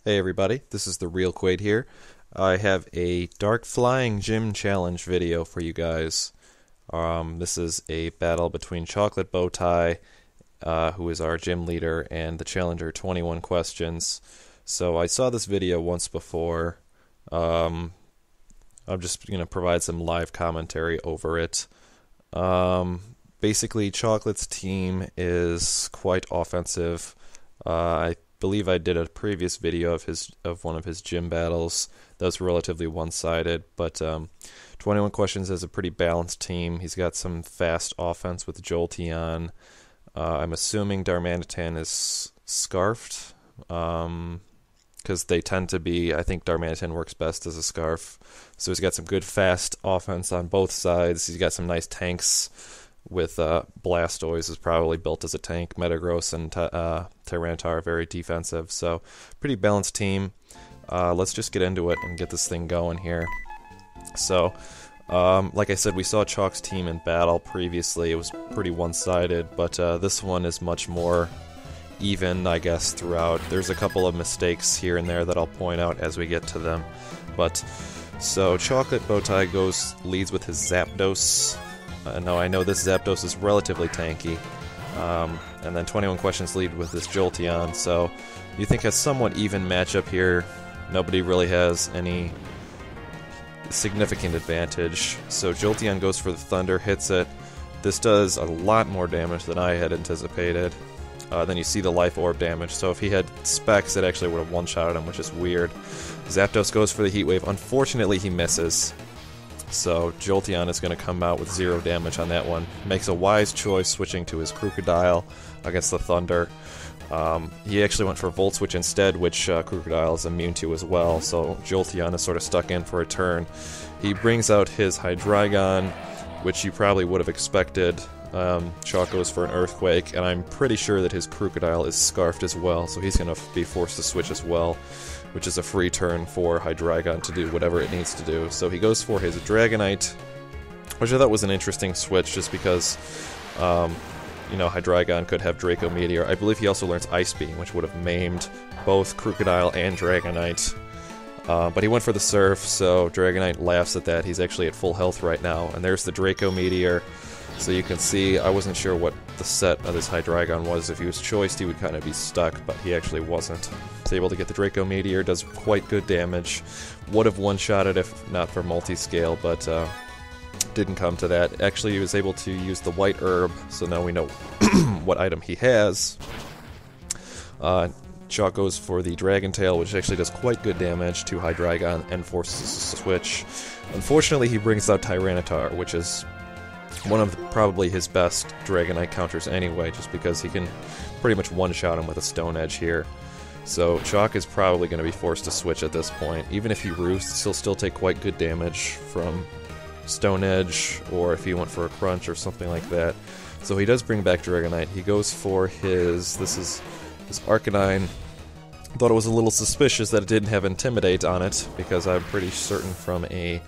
Hey everybody, this is the Real Quaid here. I have a Dark Flying Gym Challenge video for you guys. This is a battle between ChocolateBowtie, who is our gym leader, and the challenger 21Questions. So I saw this video once before. I'm just going to provide some live commentary over it. Basically, Chocolate's team is quite offensive. I believe I did a previous video of one of his gym battles that was relatively one-sided, but 21 Questions has a pretty balanced team. He's got some fast offense with Jolteon. I'm assuming Darmanitan is scarfed, because they tend to be. I think Darmanitan works best as a scarf. So he's got some good fast offense on both sides. He's got some nice tanks with Blastoise is probably built as a tank. Metagross and Tyranitar are very defensive. So pretty balanced team. Let's just get into it and get this thing going here. So like I said, we saw Chalk's team in battle previously. It was pretty one-sided, but this one is much more even, I guess, throughout. There's a couple of mistakes here and there that I'll point out as we get to them. But so ChocolateBowtie leads with his Zapdos. Now I know this Zapdos is relatively tanky, and then 21 Questions lead with this Jolteon, so you think a somewhat even matchup here. Nobody really has any significant advantage. So Jolteon goes for the Thunder, hits it. This does a lot more damage than I had anticipated. Then you see the Life Orb damage, so if he had Specs, it actually would have one-shotted him, which is weird. Zapdos goes for the Heat Wave. Unfortunately, he misses. So Jolteon is going to come out with 0 damage on that one. Makes a wise choice switching to his Crocodile against the Thunder. He actually went for Volt Switch instead, which Crocodile is immune to as well, so Jolteon is sort of stuck in for a turn. He brings out his Hydreigon, which you probably would have expected. Chalk goes for an Earthquake, and I'm pretty sure that his Crocodile is scarfed as well, so he's going to be forced to switch as well, which is a free turn for Hydreigon to do whatever it needs to do. So he goes for his Dragonite, which I thought was an interesting switch just because, you know, Hydreigon could have Draco Meteor. I believe he also learns Ice Beam, which would have maimed both Crocodile and Dragonite. But he went for the Surf, so Dragonite laughs at that. He's actually at full health right now. And there's the Draco Meteor. So you can see, I wasn't sure what the set of this Hydreigon was. If he was choiced, he would kind of be stuck, but he actually wasn't. He's able to get the Draco Meteor, does quite good damage. Would have one-shotted if not for multi-scale, but didn't come to that. Actually, he was able to use the White Herb, so now we know what item he has. Chalk goes for the Dragon Tail, which actually does quite good damage to Hydreigon and forces us to switch. Unfortunately, he brings out Tyranitar, which is one of probably his best Dragonite counters anyway, just because he can pretty much one-shot him with a Stone Edge here. So Chalk is probably going to be forced to switch at this point. Even if he roosts, he'll still take quite good damage from Stone Edge, or if he went for a Crunch or something like that. So he does bring back Dragonite. He goes for his Arcanine. Thought it was a little suspicious that it didn't have Intimidate on it, because I'm pretty certain from a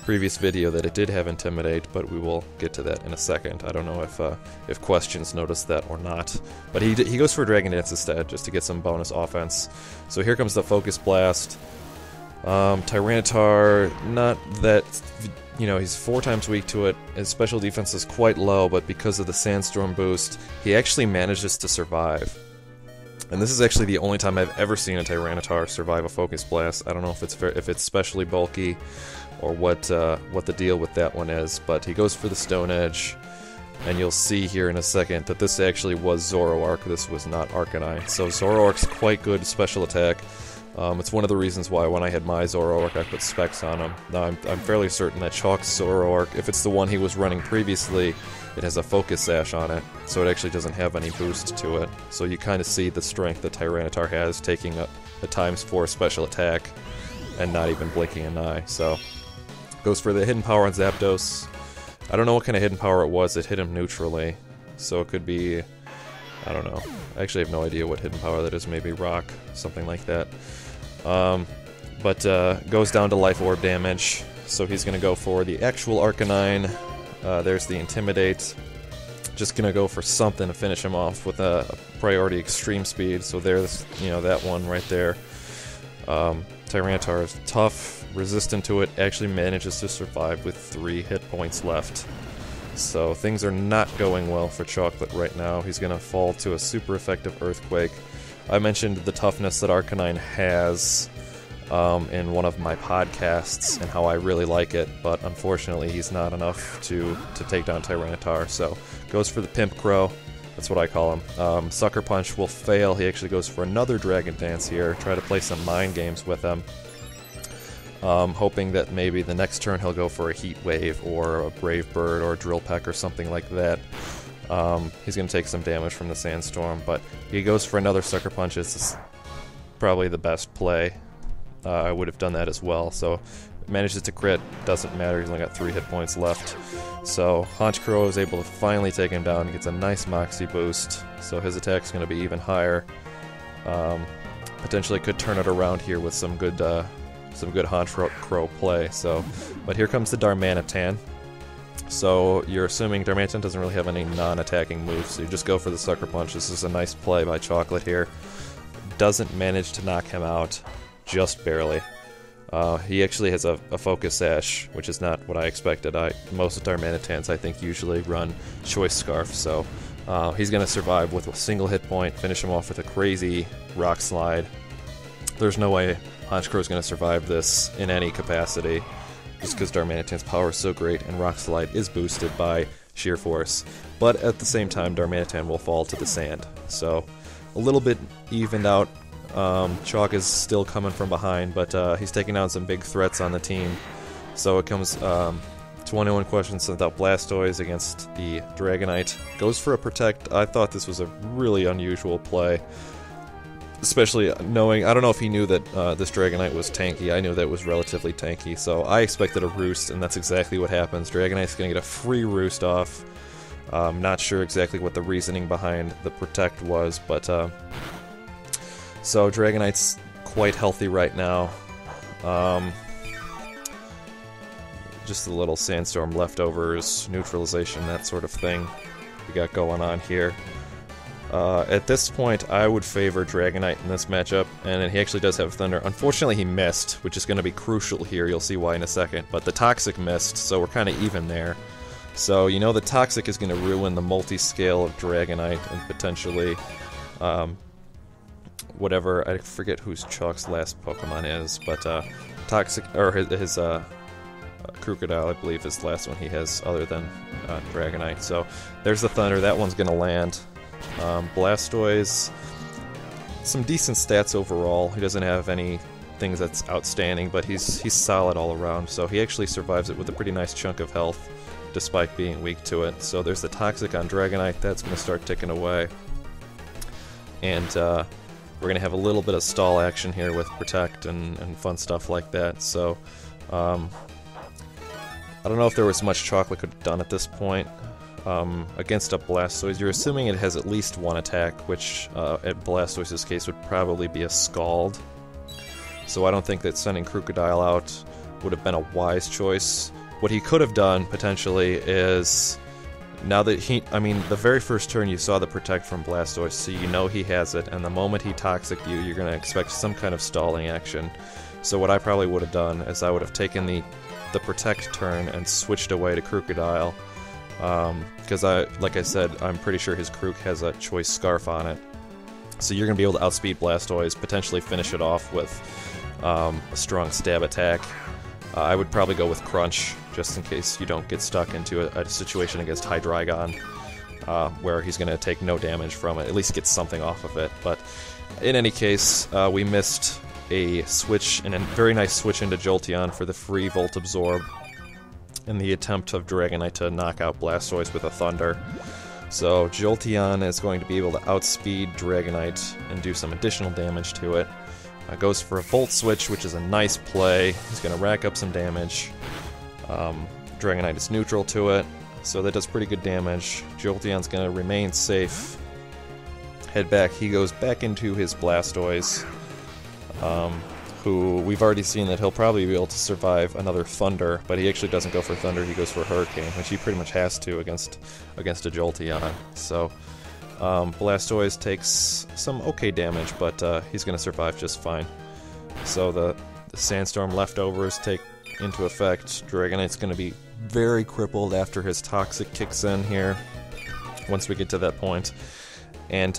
previous video that it did have Intimidate, but we will get to that in a second. I don't know if Questions noticed that or not. But he goes for Dragon Dance instead, just to get some bonus offense. So here comes the Focus Blast. Tyranitar, not that, you know, he's 4 times weak to it. His special defense is quite low, but because of the Sandstorm boost, he actually manages to survive. And this is actually the only time I've ever seen a Tyranitar survive a Focus Blast. I don't know if it's specially bulky or what the deal with that one is, but he goes for the Stone Edge, and you'll see here in a second that this actually was Zoroark. This was not Arcanine. So Zoroark's quite good special attack. It's one of the reasons why when I had my Zoroark I put Specs on him. Now I'm fairly certain that Chalk's Zoroark, if it's the one he was running previously, it has a Focus Sash on it, so it actually doesn't have any boost to it. So you kind of see the strength that Tyranitar has, taking up a ×4 special attack and not even blinking an eye. So goes for the Hidden Power on Zapdos. I don't know what kind of Hidden Power it was. It hit him neutrally, so it could be, I don't know. I actually have no idea what Hidden Power that is. Maybe Rock, something like that. But goes down to Life Orb damage, so he's going to go for the actual Arcanine. There's the Intimidate. Just going to go for something to finish him off with a priority Extreme Speed, so there's, you know, that one right there. Tyranitar is tough, resistant to it, actually manages to survive with 3 hit points left. So things are not going well for Chocolate right now. He's going to fall to a super effective Earthquake. I mentioned the toughness that Arcanine has in one of my podcasts and how I really like it, but unfortunately he's not enough to take down Tyranitar, so goes for the Pimp Crow. That's what I call him. Sucker Punch will fail. He actually goes for another Dragon Dance here, try to play some mind games with him. Hoping that maybe the next turn he'll go for a Heat Wave or a Brave Bird or a Drill Peck or something like that. He's going to take some damage from the Sandstorm, but he goes for another Sucker Punch. It's probably the best play. I would have done that as well, so manages to crit, doesn't matter, he's only got 3 hit points left. So Honchkrow is able to finally take him down. He gets a nice Moxie boost, so his attack's going to be even higher. Potentially could turn it around here with some good Honchkrow play. So, but here comes the Darmanitan. So you're assuming Darmanitan doesn't really have any non-attacking moves, so you just go for the Sucker Punch. This is a nice play by Chocolate here. Doesn't manage to knock him out, just barely. He actually has a Focus Sash, which is not what I expected. Most Darmanitans, I think, usually run Choice Scarf, so he's going to survive with a single hit point, finish him off with a crazy Rock Slide. There's no way Honchkrow is going to survive this in any capacity, just because Darmanitan's power is so great, and Rock Slide is boosted by Sheer Force. But at the same time, Darmanitan will fall to the sand, so a little bit evened out. Chalk is still coming from behind, but he's taking down some big threats on the team. So it comes 21Questions sent out Blastoise against the Dragonite. Goes for a Protect. I thought this was a really unusual play, especially knowing, I don't know if he knew that this Dragonite was tanky. I knew that it was relatively tanky, so I expected a Roost, and that's exactly what happens. Dragonite's going to get a free Roost off. Not sure exactly what the reasoning behind the Protect was, but so Dragonite's quite healthy right now. Just a little Sandstorm leftovers, neutralization, that sort of thing we got going on here. At this point, I would favor Dragonite in this matchup, and he actually does have Thunder. Unfortunately, he missed, which is going to be crucial here. You'll see why in a second. But the Toxic missed, so we're kind of even there. So, you know, the Toxic is going to ruin the multi-scale of Dragonite and potentially whatever, I forget whose Chalk's last Pokemon is, but Toxic, or his Crocodile, I believe, is the last one he has other than Dragonite. So there's the Thunder, that one's gonna land. Blastoise, some decent stats overall. He doesn't have any things that's outstanding, but he's solid all around, so he actually survives it with a pretty nice chunk of health, despite being weak to it. So there's the Toxic on Dragonite, that's gonna start ticking away. And we're going to have a little bit of stall action here with Protect and fun stuff like that, so I don't know if there was much Chocolate could have done at this point against a Blastoise. You're assuming it has at least one attack, which at Blastoise's case would probably be a Scald, so I don't think that sending Crocodile out would have been a wise choice. What he could have done, potentially, is now that the very first turn you saw the Protect from Blastoise, so you know he has it, and the moment he Toxic you, you're going to expect some kind of stalling action. So what I probably would have done is I would have taken the Protect turn and switched away to Crocodile, because like I said, I'm pretty sure his Croc has a Choice Scarf on it. So you're going to be able to outspeed Blastoise, potentially finish it off with a strong stab attack. I would probably go with Crunch, just in case you don't get stuck into a situation against Hydreigon, where he's going to take no damage from it, at least get something off of it. But in any case, we missed a switch, and a very nice switch into Jolteon for the free Volt Absorb, in the attempt of Dragonite to knock out Blastoise with a Thunder. So Jolteon is going to be able to outspeed Dragonite and do some additional damage to it. Goes for a Volt Switch, which is a nice play. He's going to rack up some damage. Dragonite is neutral to it, so that does pretty good damage. Jolteon's going to remain safe. Head back. He goes back into his Blastoise, who we've already seen that he'll probably be able to survive another Thunder, but he actually doesn't go for Thunder, he goes for Hurricane, which he pretty much has to against a Jolteon. So Blastoise takes some okay damage, but he's going to survive just fine. So the Sandstorm leftovers take into effect. Dragonite's going to be very crippled after his Toxic kicks in here, once we get to that point. And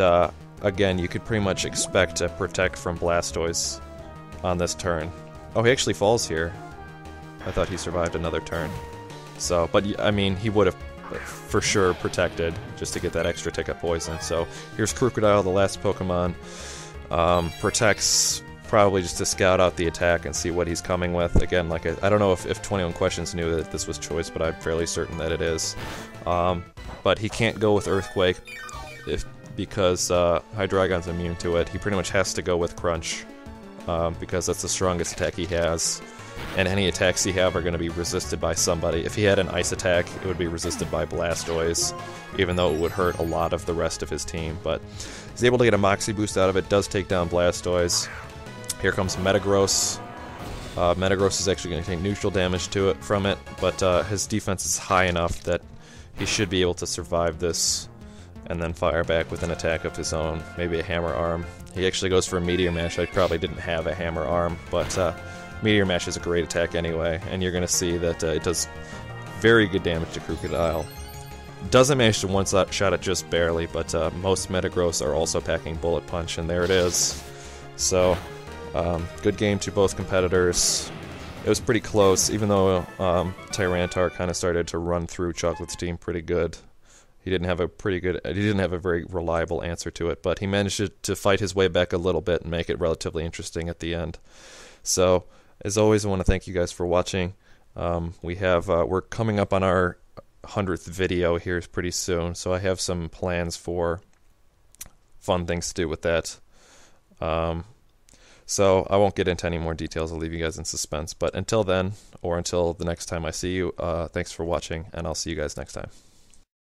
again, you could pretty much expect a Protect from Blastoise on this turn. Oh, he actually falls here. I thought he survived another turn. So, but I mean, he would have for sure protected just to get that extra tick of poison. So here's Krookodile, the last Pokemon. Protects probably just to scout out the attack and see what he's coming with. Again, like I don't know if 21 Questions knew that this was choice, but I'm fairly certain that it is. But he can't go with Earthquake because Hydreigon's immune to it. He pretty much has to go with Crunch because that's the strongest attack he has. And any attacks he have are going to be resisted by somebody. If he had an Ice attack, it would be resisted by Blastoise, even though it would hurt a lot of the rest of his team. But he's able to get a Moxie boost out of it, does take down Blastoise. Here comes Metagross. Metagross is actually going to take neutral damage from it, but his defense is high enough that he should be able to survive this and then fire back with an attack of his own, maybe a Hammer Arm. He actually goes for a Meteor Mash. I probably didn't have a Hammer Arm, but Meteor Mash is a great attack anyway, and you're going to see that it does very good damage to Krookodile. Doesn't manage to one-shot it just barely, but most Metagross are also packing Bullet Punch, and there it is. So, good game to both competitors. It was pretty close, even though Tyranitar kind of started to run through Chocolate's team pretty good. He didn't have a very reliable answer to it, but he managed to fight his way back a little bit and make it relatively interesting at the end. So, as always, I want to thank you guys for watching. We're coming up on our 100th video here pretty soon, so I have some plans for fun things to do with that. So I won't get into any more details. I'll leave you guys in suspense. But until then, or until the next time I see you, thanks for watching, and I'll see you guys next time.